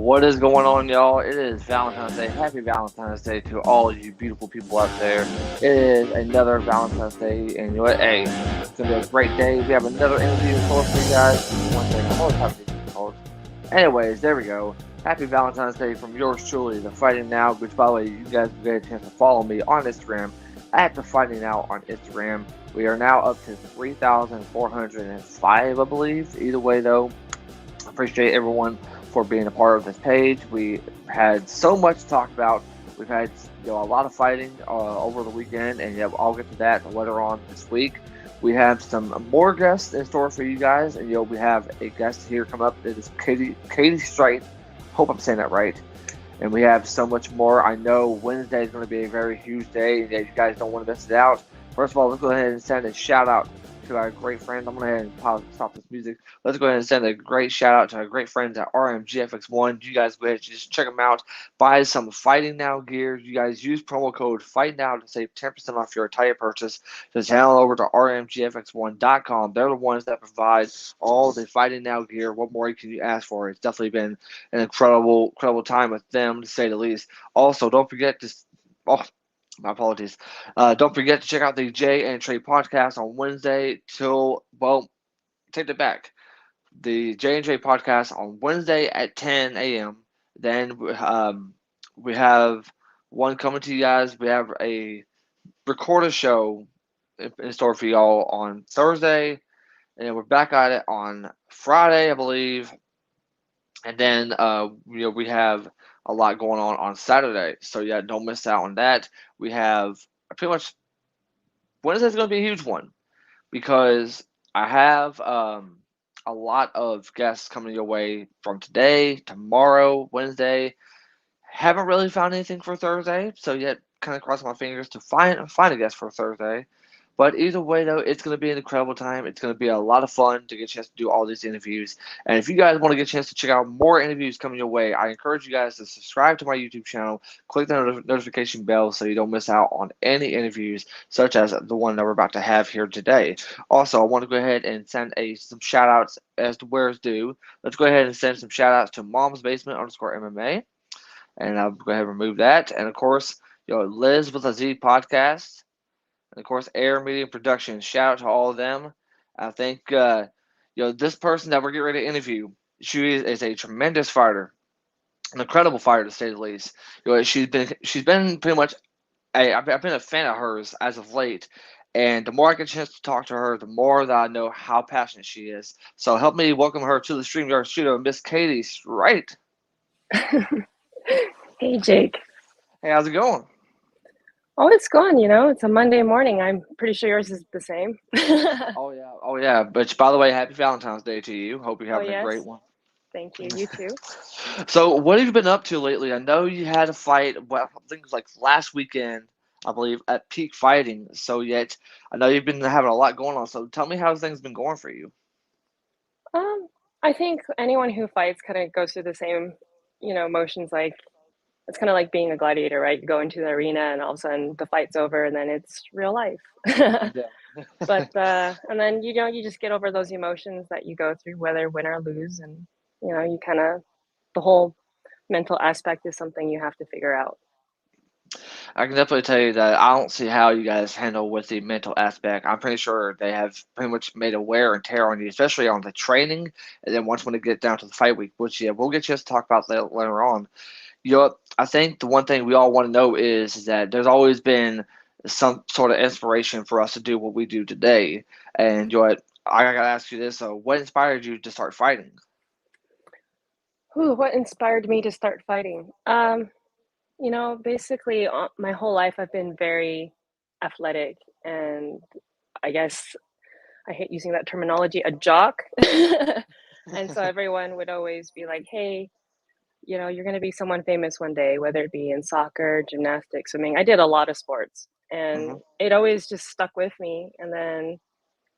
What is going on, y'all? It is Valentine's Day. Happy Valentine's Day to all you beautiful people out there. It is another Valentine's Day, and you know what? Hey, it's gonna be a great day. We have another interview in store for you guys. Give me one second. I'm always happy to calls. Anyways, there we go. Happy Valentine's Day from yours truly, the Fighting Now. Which, by the way, you guys will get a chance to follow me on Instagram at the Fighting Now on Instagram. We are now up to 3,405, I believe. Either way, though, I appreciate everyone for being a part of this page. We had so much to talk about. We've had a lot of fighting over the weekend, and yeah, I'll get to that later on this week. We have some more guests in store for you guys, and we have a guest here come up. It is Katty Strite. Hope I'm saying that right. And we have so much more. I know Wednesday is going to be a very huge day, and you guys don't want to miss it out. First of all, let's go ahead and send a shout out to our great friends. I'm going to go ahead and stop this music. Let's go ahead and send a great shout out to our great friends at RMGFX1. You guys go ahead and just check them out. Buy some Fighting Now gear. You guys use promo code FIGHTNOW to save 10% off your entire purchase. Just head on over to RMGFX1.com. They're the ones that provide all the Fighting Now gear. What more can you ask for? It's definitely been an incredible time with them, to say the least. Also, don't forget to. Oh, my apologies. Don't forget to check out the Jay and Trey podcast on Wednesday take it back. The Jay and Trey podcast on Wednesday at 10 a.m. Then we have one coming to you guys. We have a recorded show in store for y'all on Thursday. And then we're back at it on Friday, I believe. And then we have a lot going on Saturday. So yeah, don't miss out on that. We have pretty much Wednesday's going to be a huge one because I have a lot of guests coming your way from today, tomorrow, Wednesday. Haven't really found anything for Thursday, so yet kind of crossing my fingers to find a guest for Thursday. But either way, though, it's going to be an incredible time. It's going to be a lot of fun to get a chance to do all these interviews. And if you guys want to get a chance to check out more interviews coming your way, I encourage you guys to subscribe to my YouTube channel, click the notification bell so you don't miss out on any interviews such as the one that we're about to have here today. Also, I want to go ahead and send some shout outs as to where it's due. Let's go ahead and send some shout outs to Mom's Basement _MMA. And I'll go ahead and remove that. And of course, Liz with a Z podcast. And of course, Air Media Productions. Shout out to all of them. I think this person that we're getting ready to interview, she is a tremendous fighter, an incredible fighter to say the least. She's been pretty much I've been a fan of hers as of late. And the more I get a chance to talk to her, the more that I know how passionate she is. So help me welcome her to the StreamYard studio, Miss Katty Strite. Hey, Jake. Hey, how's it going? Oh, it's gone, It's a Monday morning. I'm pretty sure yours is the same. Oh yeah. But by the way, happy Valentine's Day to you. Hope you're Oh, having a great yes. one. Thank you. You too. So, what have you been up to lately? I know you had a fight. Well, I think it was like last weekend, I believe, at Peak Fighting. So, yet I know you've been having a lot going on. So, tell me how things been going for you. I think anyone who fights kind of goes through the same, motions. Like it's kind of like being a gladiator, right? You go into the arena, and all of a sudden the fight's over, and then it's real life. Yeah. But and then you just get over those emotions that you go through, whether win or lose, and you kind of the whole mental aspect is something you have to figure out. I can definitely tell you that I don't see how you guys handle with the mental aspect. I'm pretty sure they have pretty much made a wear and tear on you, especially on the training. And then once when it get down to the fight week, which yeah, we'll get you to talk about that later on. I think the one thing we all want to know is that there's always been some sort of inspiration for us to do what we do today. And I gotta ask you this: what inspired you to start fighting? Ooh, what inspired me to start fighting? Basically, my whole life I've been very athletic, and I guess I hate using that terminology, a jock. And so everyone would always be like, hey, you're going to be someone famous one day, whether it be in soccer, gymnastics, swimming. I did a lot of sports, and Hmm. it always just stuck with me. And then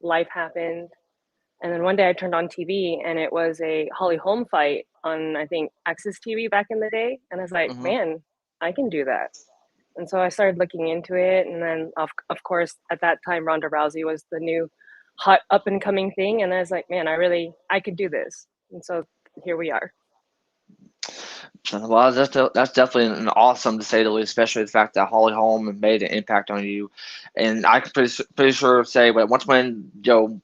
life happened. And then one day I turned on TV, and it was a Holly Holm fight on, I think, Access TV back in the day. And I was like, Hmm. man, I can do that. And so I started looking into it. And then, of course, at that time, Ronda Rousey was the new hot up and coming thing. And I was like, man, I could do this. And so here we are. Well, that's definitely an awesome to say the least, especially the fact that Holly Holm made an impact on you. And I can pretty sure say, but once when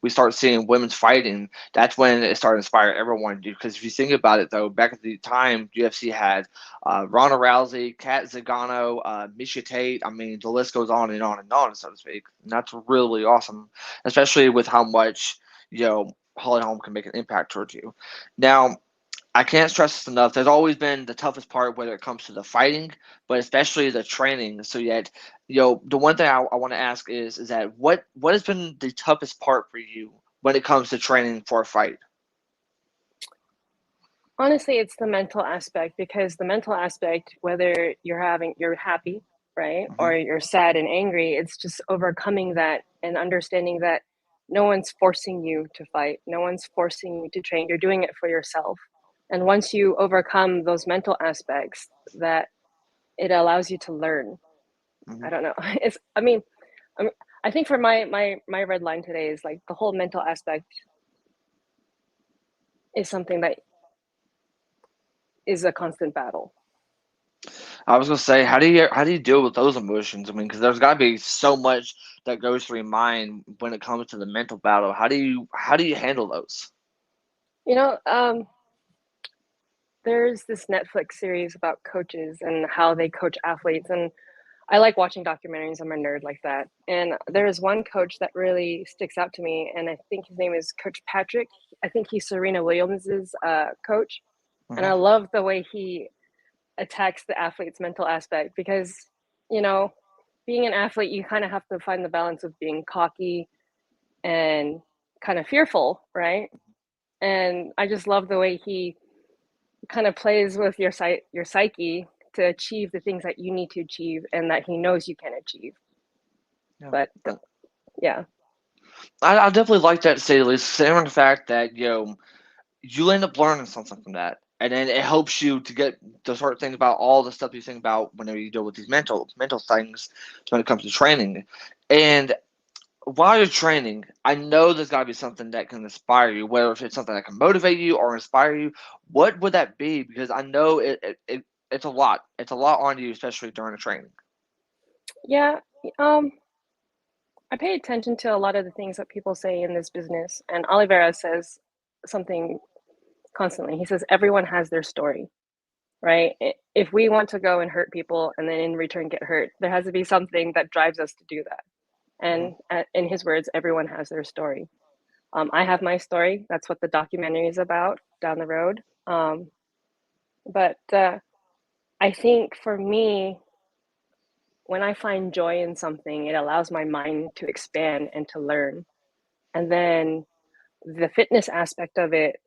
we start seeing women's fighting, that's when it started to inspire everyone. Because if you think about it, though, back at the time, UFC had Ronda Rousey, Kat Zingano, Misha Tate. I mean, the list goes on and on and on, so to speak. And that's really awesome, especially with how much Holly Holm can make an impact towards you. Now, I can't stress this enough. There's always been the toughest part, whether it comes to the fighting, but especially the training. So yet, the one thing I want to ask is that what has been the toughest part for you when it comes to training for a fight? Honestly, it's the mental aspect, because the mental aspect, whether you're happy, right, Hmm. or you're sad and angry, it's just overcoming that and understanding that no one's forcing you to fight, no one's forcing you to train. You're doing it for yourself. And once you overcome those mental aspects, that it allows you to learn. Hmm. I don't know. I mean, I think for my red line today is like the whole mental aspect is something that is a constant battle. I was gonna say, how do you deal with those emotions? I mean, because there's got to be so much that goes through your mind when it comes to the mental battle. How do you handle those? You know, there's this Netflix series about coaches and how they coach athletes, and I like watching documentaries. I'm a nerd like that. And there is one coach that really sticks out to me, and I think his name is Coach Patrick. I think he's Serena Williams's coach, and I Hmm. love the way he attacks the athlete's mental aspect, because you know, being an athlete, you kind of have to find the balance of being cocky and kind of fearful, right? And I just love the way he kind of plays with your psyche to achieve the things that you need to achieve and that he knows you can achieve. Yeah. But yeah, I definitely like that to say the least. Considering the fact that you end up learning something from that, and then it helps you to get to start thinking about all the stuff you think about whenever you deal with these mental things when it comes to training. And while you're training, I know there's got to be something that can inspire you, whether if it's something that can motivate you or inspire you. What would that be? Because I know it's a lot. It's a lot on you, especially during the training. yeah. Um, I pay attention to a lot of the things that people say in this business, and Oliveira says something constantly. He says everyone has their story, right? If we want to go and hurt people and then in return get hurt, there has to be something that drives us to do that. Hmm. And in his words, everyone has their story. I have my story. That's what the documentary is about down the road. But I think for me, when I find joy in something, it allows my mind to expand and to learn. And then the fitness aspect of it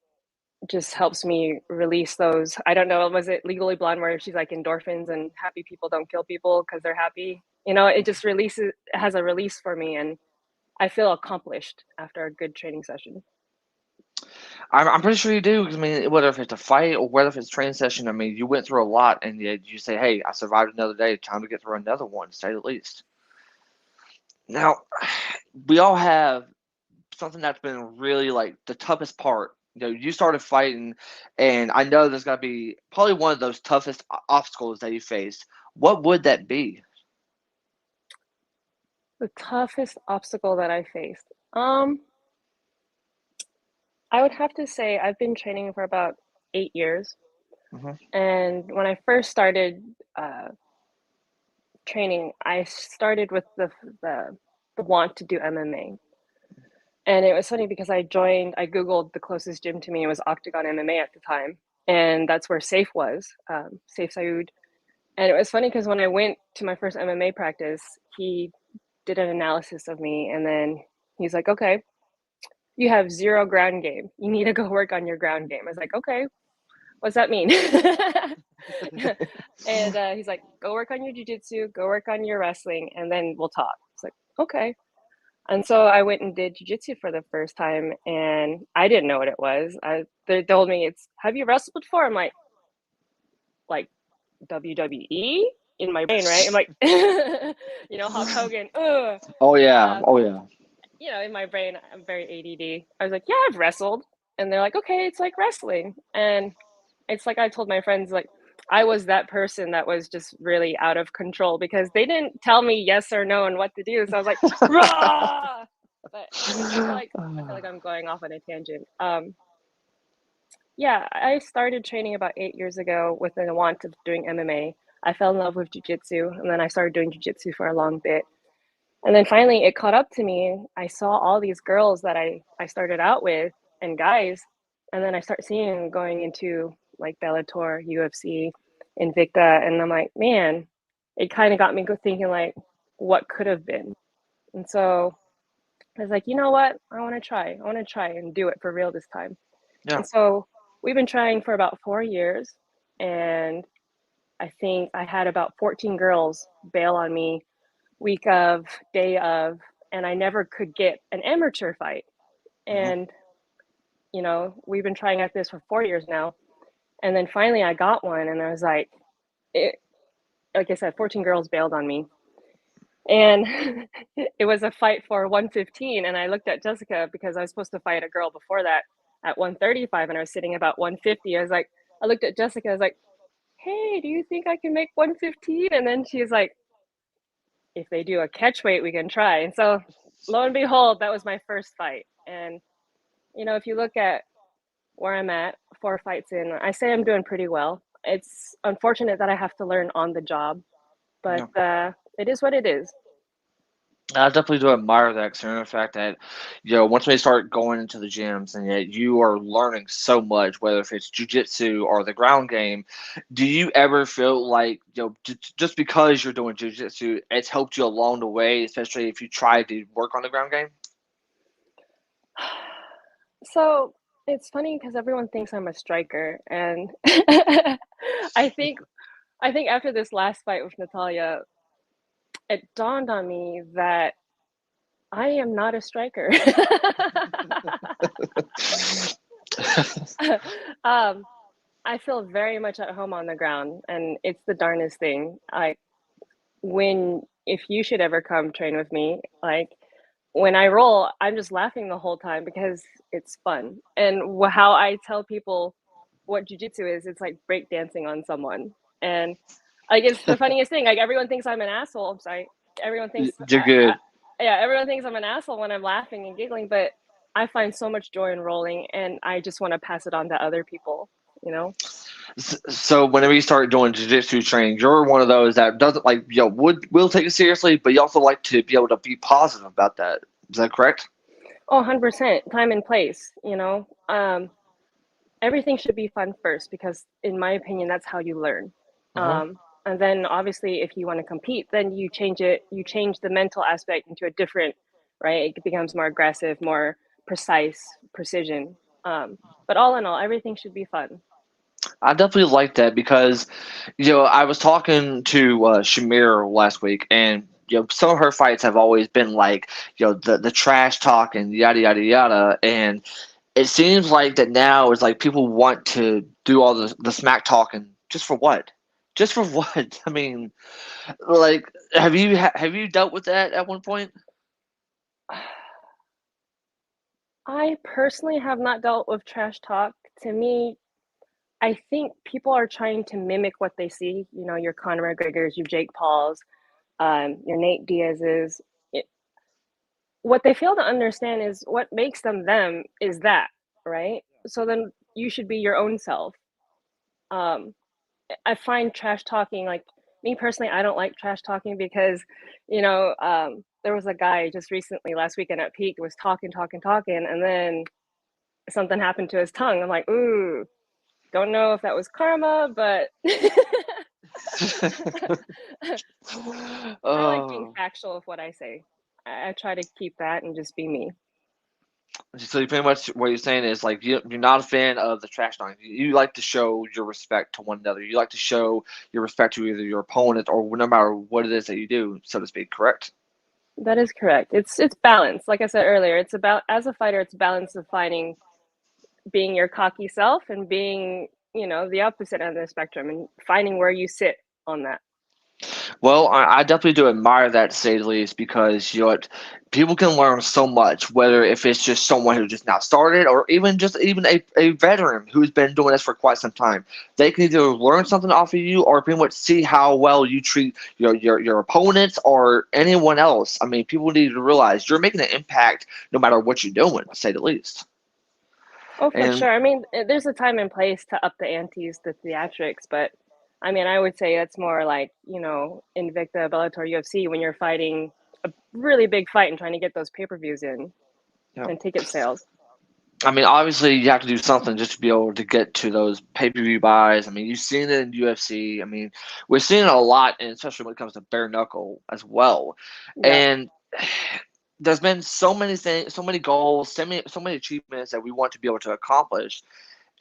just helps me release those. I don't know, was it Legally Blonde where she's like endorphins and happy people don't kill people because they're happy? It just releases, it has a release for me. And I feel accomplished after a good training session. I'm pretty sure you do. 'Cause, I mean, whether if it's a fight or whether if it's a training session, I mean, you went through a lot, and yet you say, "Hey, I survived another day. Time to get through another one." To say the least. Now, we all have something that's been really like the toughest part. You started fighting, and I know there's got to be probably one of those toughest obstacles that you faced. What would that be? The toughest obstacle that I faced. I would have to say I've been training for about 8 years. Hmm. And when I first started uh, training, I started with the, the want to do MMA. And it was funny because I Googled the closest gym to me. It was Octagon MMA at the time. And that's where Safe was, Safe Saud. And it was funny because when I went to my first MMA practice, he did an analysis of me. And then he's like, okay, you have zero ground game. You need to go work on your ground game. I was like, okay, what's that mean? And he's like, go work on your jujitsu, go work on your wrestling, and then we'll talk. It's like, okay. And so I went and did jujitsu for the first time, and I didn't know what it was. They told me it's, have you wrestled before? I'm like WWE in my brain, right? I'm like, Hulk Hogan. Ugh. Oh yeah, Um, oh yeah. in my brain, I'm very ADD. I was like, yeah, I've wrestled, and they're like, okay, it's like wrestling, and it's like I told my friends, like, I was that person that was just really out of control because they didn't tell me yes or no and what to do. So I was like, rah! But I feel like I'm going off on a tangent. Yeah, I started training about 8 years ago with the want of doing MMA. I fell in love with jujitsu, and then I started doing jujitsu for a long bit. And then finally it caught up to me. I saw all these girls that I started out with and guys, and then I start seeing them going into like Bellator, UFC, Invicta, and I'm like, man, it kind of got me thinking like, what could have been? And so I was like, you know what? I want to try. I want to try and do it for real this time. Yeah. And so we've been trying for about 4 years, and I think I had about 14 girls bail on me week of, day of, and I never could get an amateur fight. Hmm. And, we've been trying at this for 4 years now. And then finally I got one, and I was like I said, 14 girls bailed on me. And it was a fight for 115. And I looked at Jessica because I was supposed to fight a girl before that at 135, and I was sitting about 150. I looked at Jessica, I was like, hey, do you think I can make 115? And then she's like, if they do a catch weight, we can try. And so lo and behold, that was my first fight. And, if you look at where I'm at, 4 fights in, I say I'm doing pretty well. It's unfortunate that I have to learn on the job, but Yeah. it is what it is. I definitely do admire that, considering the fact that, once we start going into the gyms and yet you are learning so much, whether if it's jujitsu or the ground game, do you ever feel like, just because you're doing jujitsu, it's helped you along the way, especially if you try to work on the ground game? So it's funny because everyone thinks I'm a striker, and I think I think after this last fight with Natalia, it dawned on me that I am not a striker. um, I feel very much at home on the ground, and it's the darnest thing. Like when if you should ever come train with me, like when I roll, I'm just laughing the whole time because it's fun. And how I tell people what jujitsu is, it's like break dancing on someone. And like it's the funniest thing. Like everyone thinks I'm an asshole. I'm sorry. Everyone thinks, You're good. yeah, everyone thinks I'm an asshole when I'm laughing and giggling. But I find so much joy in rolling, and I just want to pass it on to other people. You know. So whenever you start doing jiu-jitsu training, you're one of those that doesn't like, will take it seriously, but you also like to be able to be positive about that. Is that correct? Oh, 100% time and place. Everything should be fun first because, in my opinion, that's how you learn. Uh-huh. And then, obviously, if you want to compete, then you change it. You change the mental aspect into a different, right? It becomes more aggressive, more precise, precision. But all in all, everything should be fun. I definitely like that because, I was talking to Shamir last week, and some of her fights have always been like, the trash talk and yada yada yada, and it seems like that now is like people want to do all the smack talking just for what? Just for what? I mean, like, have you dealt with that at one point? I personally have not dealt with trash talk. To me, I think people are trying to mimic what they see. Your Conor McGregor's, your Jake Paul's, your Nate Diaz's. It, what they fail to understand is what makes them them is that, right? So then you should be your own self. Um, I find trash talking, like me personally, I don't like trash talking because, there was a guy just recently last weekend at Peak was talking, talking, talking, and then something happened to his tongue. I'm like, ooh, don't know if that was karma, but I like being Oh, factual with what I say. I try to keep that and just be me. so you pretty much what you're saying is like you're not a fan of the trash talking. You like to show your respect to one another. You like to show your respect to either your opponent or no matter what it is that you do, so to speak. Correct? That is correct. It's balance. Like I said earlier, it's about as a fighter, it's balance of finding being your cocky self and being, the opposite end of the spectrum and finding where you sit on that. Well, I definitely do admire that to say the least because you know what, people can learn so much, whether if it's just someone who just now started or even a veteran who's been doing this for quite some time. They can either learn something off of you or pretty much see how well you treat your opponents or anyone else. I mean, people need to realize you're making an impact no matter what you're doing, to say the least. Oh, for And sure. I mean, there's a time and place to up the antes, the theatrics, but I mean, I would say that's more like, Invicta, Bellator, UFC when you're fighting a really big fight and trying to get those pay-per-views in you know, and ticket sales. I mean, obviously, you have to do something just to be able to get to those pay-per-view buys. I mean, you've seen it in UFC. I mean, we're seeing it a lot, and especially when it comes to bare knuckle as well. Yeah. And there's been so many things, so many goals, so many achievements that we want to be able to accomplish.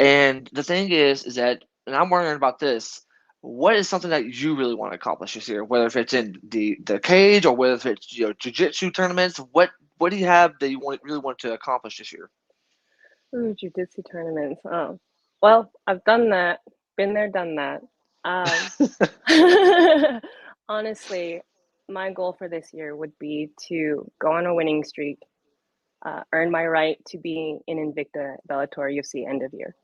And the thing is that, and I'm wondering about this. What is something that you really want to accomplish this year? Whether if it's in the cage or whether if it's jiu-jitsu tournaments, what do you have that you really want to accomplish this year? Ooh, jiu-jitsu tournaments. Oh, well, I've done that. Been there, done that. Um, honestly, my goal for this year would be to go on a winning streak, earn my right to be in Invicta, Bellator, UFC end of year.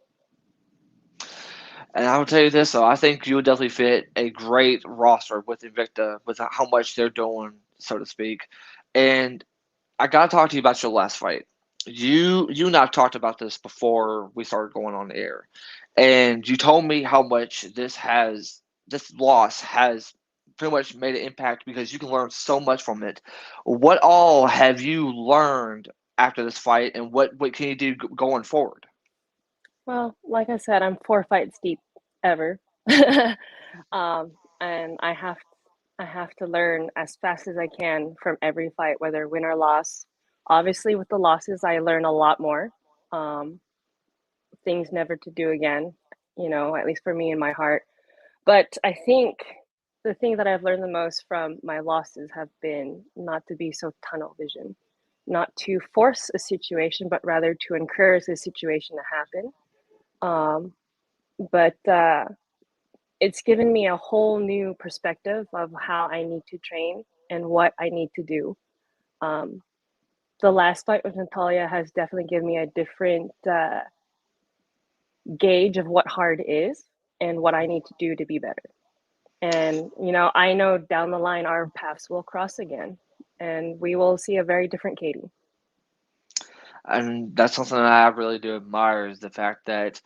And I will tell you this, though, I think you would definitely fit a great roster with Invicta, with how much they're doing, so to speak. And I gotta talk to you about your last fight. You and I've talked about this before we started going on the air, and you told me how much this loss has pretty much made an impact because you can learn so much from it. What all have you learned after this fight, and what can you do going forward? Well, like I said, I'm 4 fights deep ever. And I have to learn as fast as I can from every fight, whether win or loss. Obviously, with the losses, I learn a lot more. Um, Things never to do again, at least for me in my heart. But I think the thing that I've learned the most from my losses have been not to be so tunnel vision, not to force a situation, but rather to encourage the situation to happen. Um, but it's given me a whole new perspective of how I need to train and what I need to do. Um, the last fight with Natalia has definitely given me a different gauge of what hard is and what I need to do to be better. And, I know down the line our paths will cross again and we will see a very different Katie. And that's something that I really do admire is the fact that,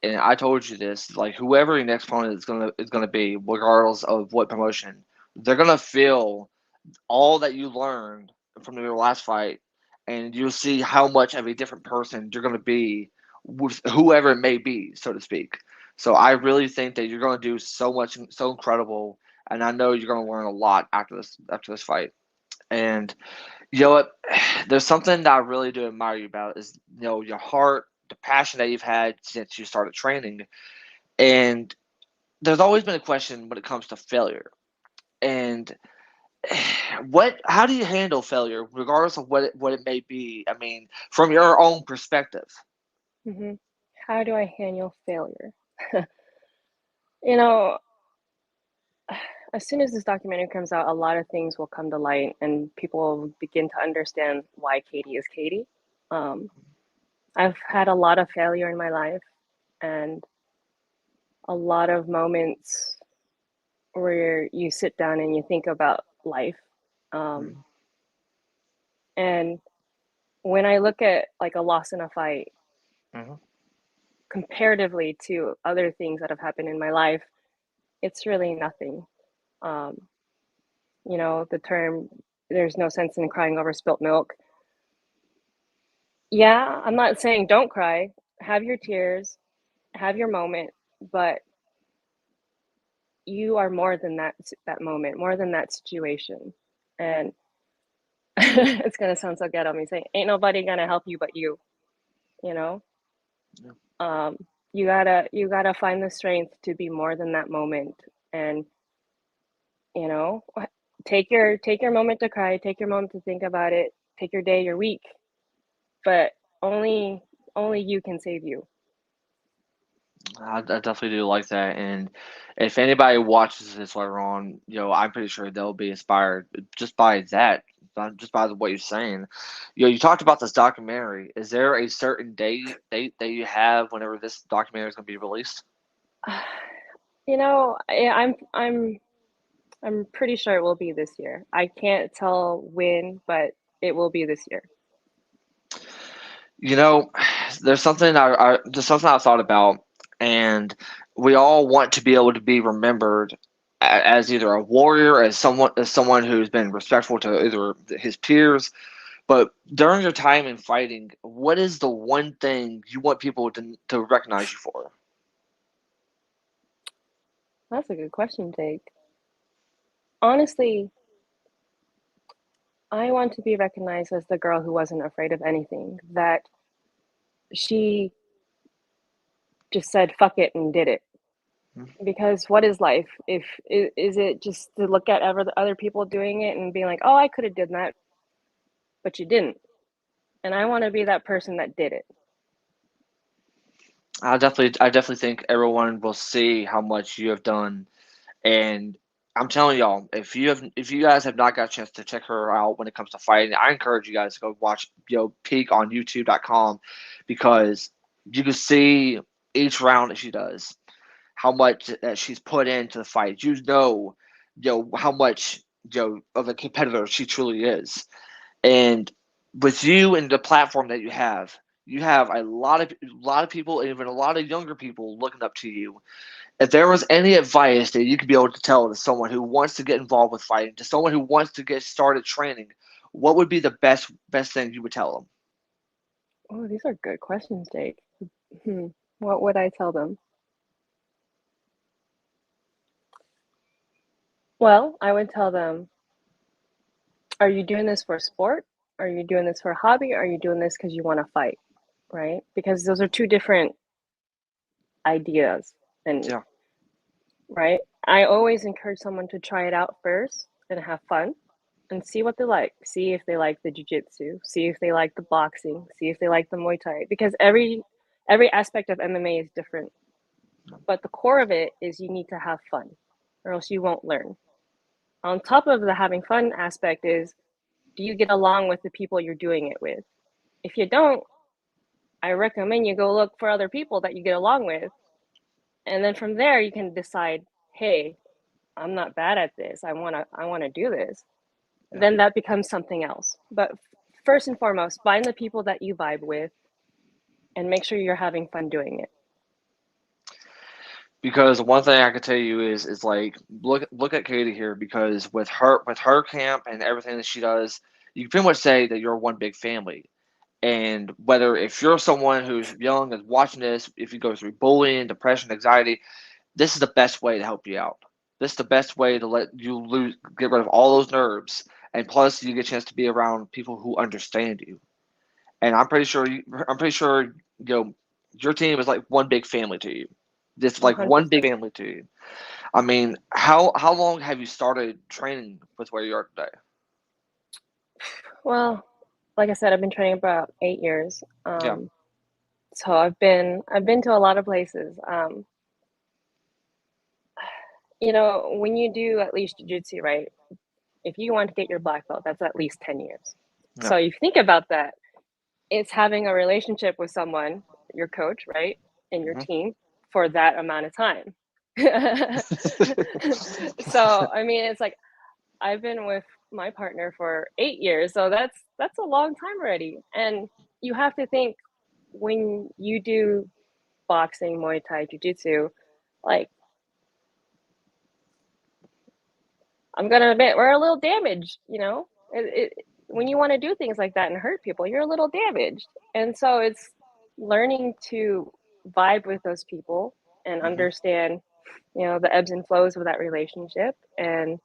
and I told you this, like whoever your next opponent is gonna be, regardless of what promotion, they're gonna feel all that you learned from your last fight, and you'll see how much of a different person you're gonna be with whoever it may be, so to speak. So I really think that you're gonna do so much, so incredible, and I know you're gonna learn a lot after this fight. And you know what? There's something that I really do admire you about is your heart, the passion that you've had since you started training, and there's always been a question when it comes to failure. And how do you handle failure, regardless of what it may be? I mean, from your own perspective. Hmm. How do I handle failure? you know, as soon as this documentary comes out, a lot of things will come to light and people will begin to understand why Katie is Katie. Um, I've had a lot of failure in my life and a lot of moments where you sit down and you think about life. Um, Mhm. and when I look at like a loss in a fight, Mhm. comparatively to other things that have happened in my life, it's really nothing. Um, the term, there's no sense in crying over spilt milk. Yeah, I'm not saying don't cry, have your tears, have your moment, but you are more than that moment, more than that situation. And it's gonna sound so ghetto me saying ain't nobody gonna help you but you know? Yeah. Um, you gotta find the strength to be more than that moment and you know take your moment to cry, take your moment to think about it, take your day, your week, but only only you can save you. I definitely do like that. And if anybody watches this later on, I'm pretty sure they'll be inspired just by that, just by what you're saying. You talked about this documentary. Is there a certain date that you have whenever this documentary is going to be released? I'm pretty sure it will be this year. I can't tell when, but it will be this year. You know, there's something I thought about, and we all want to be able to be remembered as either a warrior, as someone who's been respectful to either his peers. But during your time in fighting, what is the one thing you want people to recognize you for? That's a good question, Jake. Honestly, I want to be recognized as the girl who wasn't afraid of anything, that she just said fuck it and did it. Because what is life? If is it just to look at other people doing it and being like, "Oh, I could have done that," but you didn't. And I want to be that person that did it. I definitely think everyone will see how much you have done. And I'm telling y'all, if you guys have not got a chance to check her out when it comes to fighting, I encourage you guys to go watch peek on YouTube.com, because you can see each round that she does, how much that she's put into the fight. How much of a competitor she truly is. And with you and the platform that you have a lot of people, even a lot of younger people looking up to you. If there was any advice that you could be able to tell to someone who wants to get involved with fighting, to someone who wants to get started training, what would be the best thing you would tell them? Oh, these are good questions, Jake. Hmm. What would I tell them? Well, I would tell them, are you doing this for sport? Are you doing this for a hobby? Are you doing this because you want to fight? Right? Because those are two different ideas. And Yeah, right, I always encourage someone to try it out first and have fun and see what they like. See if they like the jiu-jitsu, see if they like the boxing, see if they like the Muay Thai. Because every aspect of MMA is different. But the core of it is you need to have fun, or else you won't learn. On top of the having fun aspect is, do you get along with the people you're doing it with? If you don't, I recommend you go look for other people that you get along with. And then from there you can decide, hey, I'm not bad at this. I wanna do this. yeah. Then that becomes something else. But first and foremost, find the people that you vibe with and make sure you're having fun doing it. Because one thing I can tell you is like, look at Katie here, because with her camp and everything that she does, you can pretty much say that you're one big family. And whether if you're someone who's young and watching this, if you go through bullying, depression, anxiety, this is the best way to help you out. This is the best way to let you get rid of all those nerves, and plus you get a chance to be around people who understand you. And I'm pretty sure your team is like one big family to you. It's like one big 100%. family to you. I mean, how long have you started training with where you are today? Well, like I said, I've been training about 8 years. Yeah, So I've been to a lot of places. When you do at least jiu-jitsu, right? If you want to get your black belt, that's at least 10 years. yeah. So you think about that, it's having a relationship with someone, your coach, right? And your Hmm. team for that amount of time. So, I mean, it's like I've been with my partner for 8 years, so that's a long time already. And you have to think, when you do boxing, Muay Thai, Jiu-Jitsu, like, I'm gonna admit we're a little damaged. When you want to do things like that and hurt people, you're a little damaged. And so it's learning to vibe with those people and Hmm. understand, the ebbs and flows of that relationship. And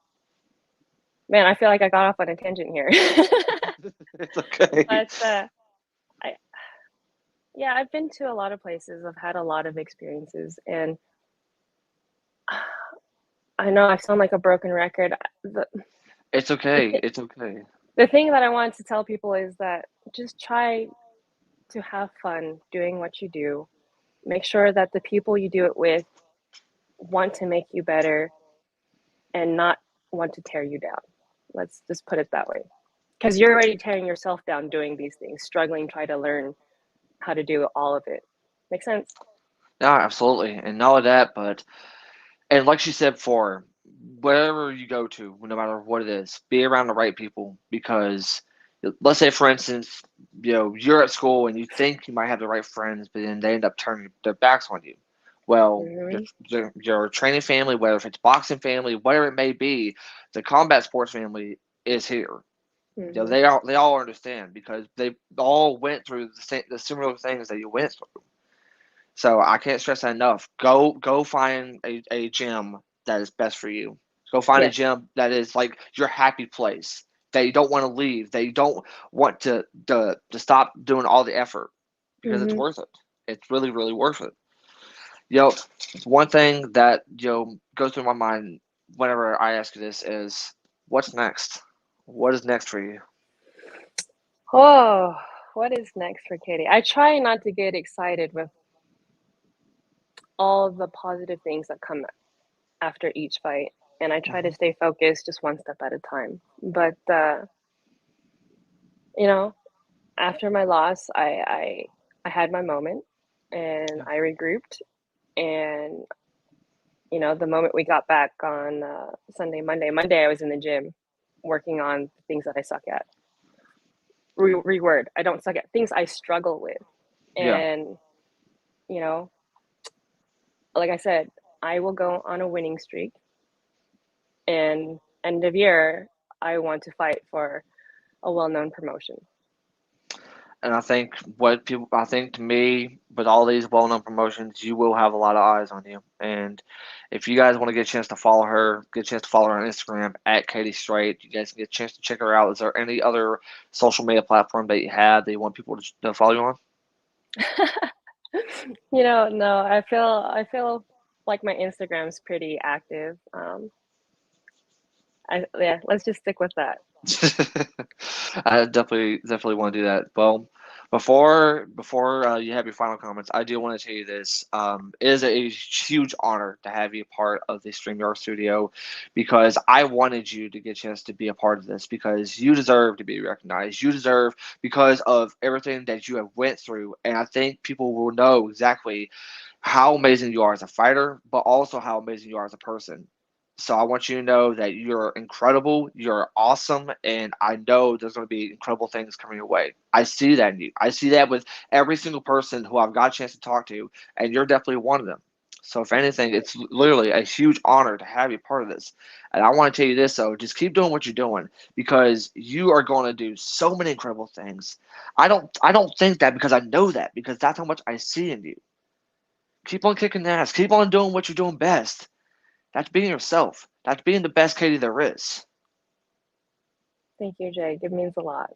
man, I feel like I got off on a tangent here. It's okay. But I yeah, I've been to a lot of places. I've had a lot of experiences, and I know I sound like a broken record. The It's the, okay. th- It's okay. the thing that I wanted to tell people is that just try to have fun doing what you do. Make sure that the people you do it with want to make you better and not want to tear you down. Let's just put it that way. Because you're already tearing yourself down doing these things, struggling, try to learn how to do all of it. Make sense? Yeah, absolutely. And not only that, but and like she said before, wherever you go to, no matter what it is, be around the right people because let's say for instance, you're at school and you think you might have the right friends, but then they end up turning their backs on you. Well, Mm-hmm. your training family, whether it's boxing family, whatever it may be, the combat sports family is here. Mm-hmm. They all understand because they all went through the similar things that you went through. So I can't stress that enough. Go find a gym that is best for you. Go find a Yes. gym that is like your happy place. That you don't want to leave. That you don't want to stop doing all the effort because it's Mm-hmm. worth it. It's really, really worth it. You know, one thing that goes through my mind whenever I ask you this is what's next? What is next for you? Oh, what is next for Katie? I try not to get excited with all the positive things that come after each fight, and I try to Mhm. stay focused just one step at a time. But you know, after my loss, I had my moment, and I regrouped, and the moment we got back on Monday I was in the gym working on things that I suck at. Reword, I don't suck at things I struggle with, Yeah. and you know, like I said, I will go on a winning streak, and end of year, I want to fight for a well-known promotion. And I think to me, with all these well-known promotions, you will have a lot of eyes on you. And if you guys want to get a chance to follow her, get a chance to follow her on Instagram at Katty Strite. You guys can get a chance to check her out. Is there any other social media platform that you have that you want people to follow you on? No, I feel like my Instagram's pretty active. Yeah, let's just stick with that. I definitely want to do that. Well, before you have your final comments, I do want to tell you this. It is a huge honor to have you part of the StreamYard studio because I wanted you to get a chance to be a part of this because you deserve to be recognized. You deserve because of everything that you have went through, and I think people will know exactly how amazing you are as a fighter, but also how amazing you are as a person. So I want you to know that you're incredible, you're awesome, and I know there's going to be incredible things coming your way. I see that in you. I see that with every single person who I've got a chance to talk to, and you're definitely one of them. So if anything, it's literally a huge honor to have you part of this. And I want to tell you this though, just keep doing what you're doing because you are going to do so many incredible things. I don't think that because I know that because that's how much I see in you. Keep on kicking ass. Keep on doing what you're doing best. That's being yourself. That's being the best Katie there is. Thank you, Jake. It means a lot.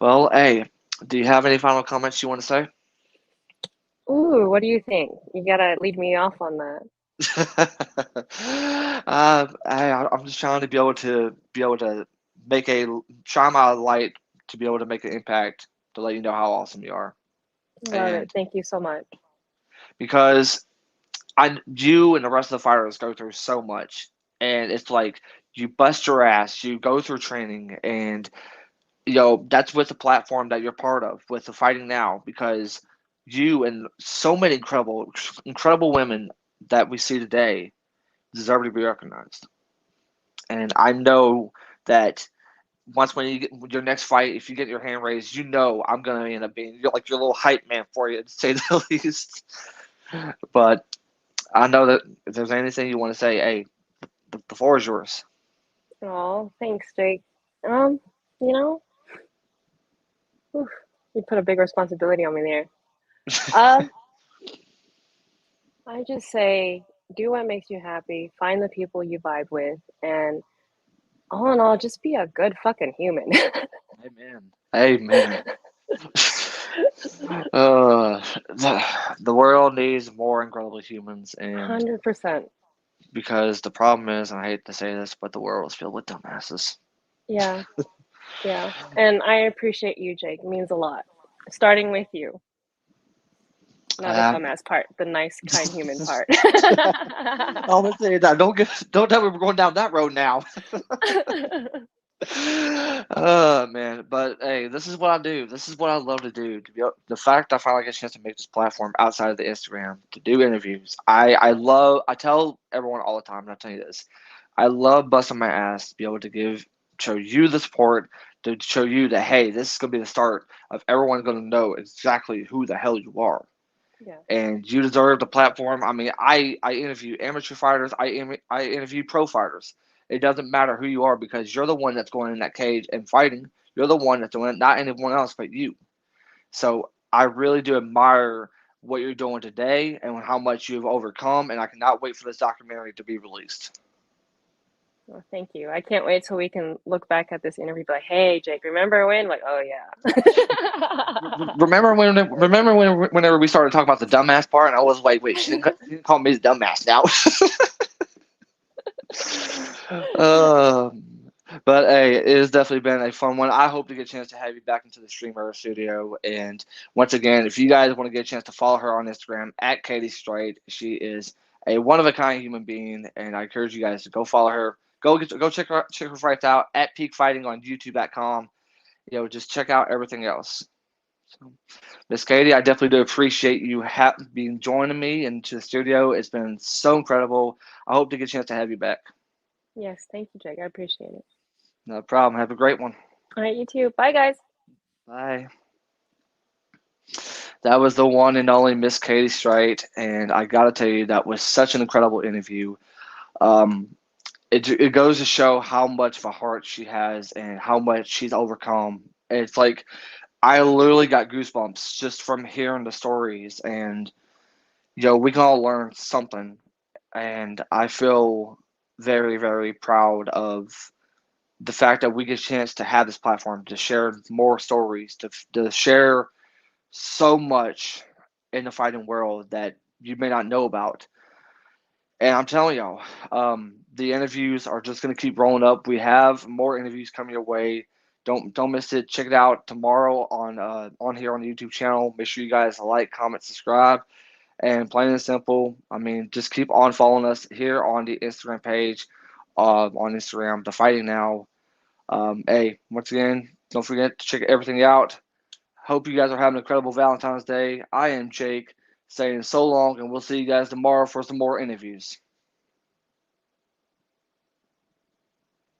Well, hey, do you have any final comments you want to say? Ooh, what do you think? You gotta lead me off on that. I'm just trying to be able to make a shine my light to be able to make an impact to let you know how awesome you are. Love it. And Thank you so much. because you and the rest of the fighters go through so much, and it's like you bust your ass, you go through training, and that's with the platform that you're part of with the Fighting Now because you and so many incredible women that we see today deserve to be recognized. And I know that once when you get your next fight, if you get your hand raised, I'm gonna end up being like your little hype man for you to say the least. But I know that if there's anything you want to say, hey, the floor is yours. Oh, thanks, Jake. Um, you know, oof, you put a big responsibility on me there. Uh, I just say do what makes you happy, find the people you vibe with, and all in all, just be a good fucking human. Amen. Amen. Uh, the world needs more incredible humans, and 100%. because the problem is, and I hate to say this, but the world is filled with dumbasses. Yeah, yeah. And I appreciate you, Jake. It means a lot. Starting with you. Not the dumbass part, the nice, kind human part. I always say that. Don't tell me we're going down that road now. Oh man, but hey, this is what I do. This is what I love to do. The fact I finally get a chance to make this platform outside of the Instagram to do interviews. I tell everyone all the time, and I tell you this. I love busting my ass to be able to show you the support, to show you that hey, this is gonna be the start of everyone gonna know exactly who the hell you are. Yeah. And you deserve the platform. I mean, I interview amateur fighters. I interview pro fighters. It doesn't matter who you are because you're the one that's going in that cage and fighting. You're the one that's doing it, not anyone else but you. So I really do admire what you're doing today and how much you've overcome. And I cannot wait for this documentary to be released. Well, thank you. I can't wait till we can look back at this interview, be like, "Hey, Jake, remember when?" Like, "Oh yeah." Whenever we started talking about the dumbass part, and I was like, wait, she didn't call me the dumbass now. But hey, it has definitely been a fun one. I hope to get a chance to have you back into the Streamer studio. And once again, if you guys want to get a chance to follow her on Instagram at Katty Strite, she is a one of a kind human being, and I encourage you guys to go follow her. Go check her fights out at Peak Fighting on YouTube.com. Just check out everything else. So, Miss Katty, I definitely do appreciate you being joining me into the studio. It's been so incredible. I hope to get a chance to have you back. Yes, thank you, Jake. I appreciate it. No problem. Have a great one. All right, you too. Bye, guys. Bye. That was the one and only Miss Katty Strite, and I got to tell you, that was such an incredible interview. Um, it goes to show how much of a heart she has and how much she's overcome. It's like I literally got goosebumps just from hearing the stories, and we can all learn something. And I feel very, very proud of the fact that we get a chance to have this platform to share more stories, to share so much in the fighting world that you may not know about. And I'm telling y'all, the interviews are just going to keep rolling up. We have more interviews coming your way. Don't miss it. Check it out tomorrow on here on the YouTube channel. Make sure you guys like, comment, subscribe, and plain and simple. I mean, just keep on following us here on the Instagram page, on Instagram, The Fighting Now. Hey, once again, don't forget to check everything out. Hope you guys are having an incredible Valentine's Day. I am Jake saying so long, and we'll see you guys tomorrow for some more interviews.